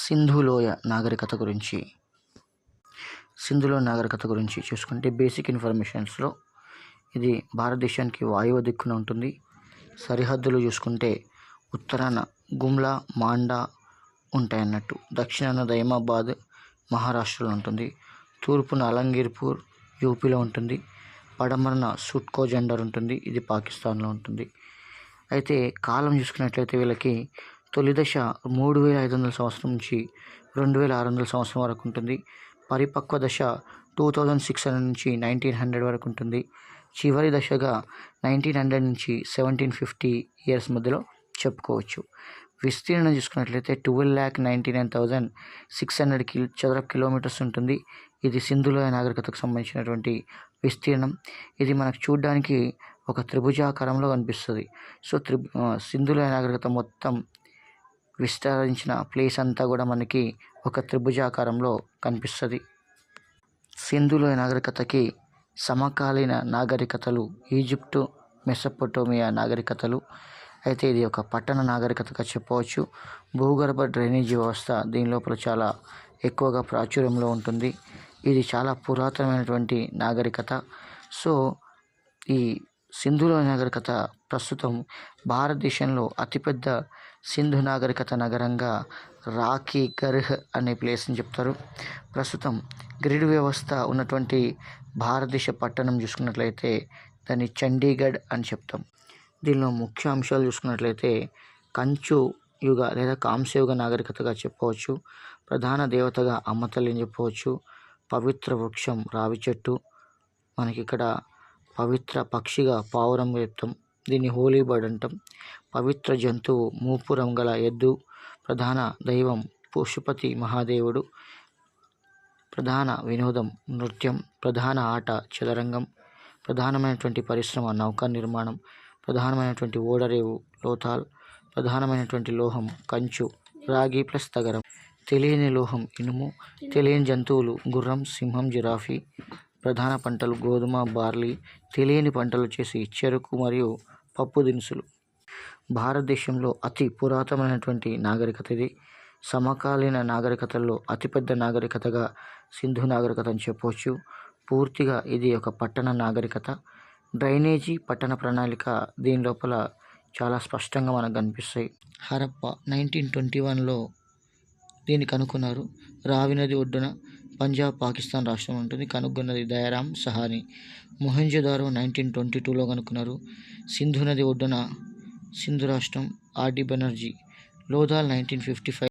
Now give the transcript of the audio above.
సింధులోయ నాగరికత గురించి చూసుకుంటే బేసిక్ ఇన్ఫర్మేషన్స్లో ఇది భారతదేశానికి వాయువ్య దిక్కున ఉంటుంది. సరిహద్దులు చూసుకుంటే ఉత్తరాన గుమ్లా, మాండా ఉంటాయన్నట్టు. దక్షిణాన దైమాబాద్ మహారాష్ట్రలో ఉంటుంది. తూర్పున అలంగీర్పూర్ యూపీలో ఉంటుంది. పడమరన సుట్కో జెండర్ ఉంటుంది, ఇది పాకిస్తాన్లో ఉంటుంది. అయితే కాలం చూసుకున్నట్లయితే వీళ్ళకి తొలి దశ 3500 సంవత్సరం నుంచి 2600 సంవత్సరం వరకు ఉంటుంది. పరిపక్వ దశ 2600 నుంచి 1900 వరకు ఉంటుంది. చివరి దశగా 1900 నుంచి 1750 ఇయర్స్ మధ్యలో చెప్పుకోవచ్చు. విస్తీర్ణం చూసుకున్నట్లయితే 12,99,600 చదరపు కిలోమీటర్స్ ఉంటుంది. ఇది సింధులోయ నాగరికతకు సంబంధించినటువంటి విస్తీర్ణం. ఇది మనకు చూడడానికి ఒక త్రిభుజాకారంలో కనిపిస్తుంది. సో సింధులోయ నాగరికత మొత్తం విస్తరించిన ప్లేస్ అంతా కూడా మనకి ఒక త్రిభుజాకారంలో కనిపిస్తుంది. సింధులోయ నాగరికతకి సమకాలీన నాగరికతలు ఈజిప్టు, మెసొపొటేమియా నాగరికతలు. అయితే ఇది ఒక పట్టణ నాగరికతగా చెప్పవచ్చు. భూగర్భ డ్రైనేజీ వ్యవస్థ దీని లోపల చాలా ఎక్కువగా ప్రాచుర్యంలో ఉంటుంది. ఇది చాలా పురాతనమైనటువంటి నాగరికత. సో ఈ సింధులోయ నాగరికత ప్రస్తుతం భారతదేశంలో అతిపెద్ద సింధు నాగరికత నగరంగా రాఖీ గర్హ్ అనే ప్లేస్ని చెప్తారు. ప్రస్తుతం గ్రిడ్ వ్యవస్థ ఉన్నటువంటి భారతదేశ పట్టణం చూసుకున్నట్లయితే దాన్ని చండీగఢ్ అని చెప్తాం. దీనిలో ముఖ్య అంశాలు చూసుకున్నట్లయితే కంచు యుగ లేదా కాంస్యయుగ నాగరికతగా చెప్పవచ్చు. ప్రధాన దేవతగా అమ్మతల్లిని చెప్పవచ్చు. పవిత్ర వృక్షం రావి చెట్టు. మనకి ఇక్కడ పవిత్ర పక్షిగా పావురం చెప్తాం, దీన్ని హోలీ బర్డ్ అంటాం. పవిత్ర జంతువు మూపురం గల ఎద్దు. ప్రధాన దైవం పశుపతి మహాదేవుడు. ప్రధాన వినోదం నృత్యం. ప్రధాన ఆట చదరంగం. ప్రధానమైనటువంటి పరిశ్రమ నౌకా నిర్మాణం. ప్రధానమైనటువంటి ఓడరేవు లోథాల్. ప్రధానమైనటువంటి లోహం కంచు, రాగి ప్లస్ తగరం. తెలియని లోహం ఇనుము. తెలియని జంతువులు గుర్రం, సింహం, జిరాఫీ. ప్రధాన పంటలు గోధుమ, బార్లీ. తెలియని పంటలు వచ్చేసి చెరుకు మరియు పప్పు దినుసులు. భారతదేశంలో అతి పురాతనమైనటువంటి నాగరికత ఇది. సమకాలీన నాగరికతల్లో అతిపెద్ద నాగరికతగా సింధు నాగరికత అని చెప్పవచ్చు. పూర్తిగా ఇది ఒక పట్టణ నాగరికత. డ్రైనేజీ పట్టణ ప్రణాళిక దీని లోపల చాలా స్పష్టంగా మనకు కనిపిస్తాయి. హరప్ప 1921లో దీన్ని కనుక్కున్నారు. రావి నది ఒడ్డున పంజాబ్, పాకిస్తాన్ రాష్ట్రం ఉంటుంది. కనుగొన్నది దయారాం సహాని. మొహెంజోదారో 1922లో కనుక్కున్నారు. సింధు నది ఒడ్డున సింధు రాష్ట్రం, ఆర్డి బెనర్జీ. లోథాల్ 1955.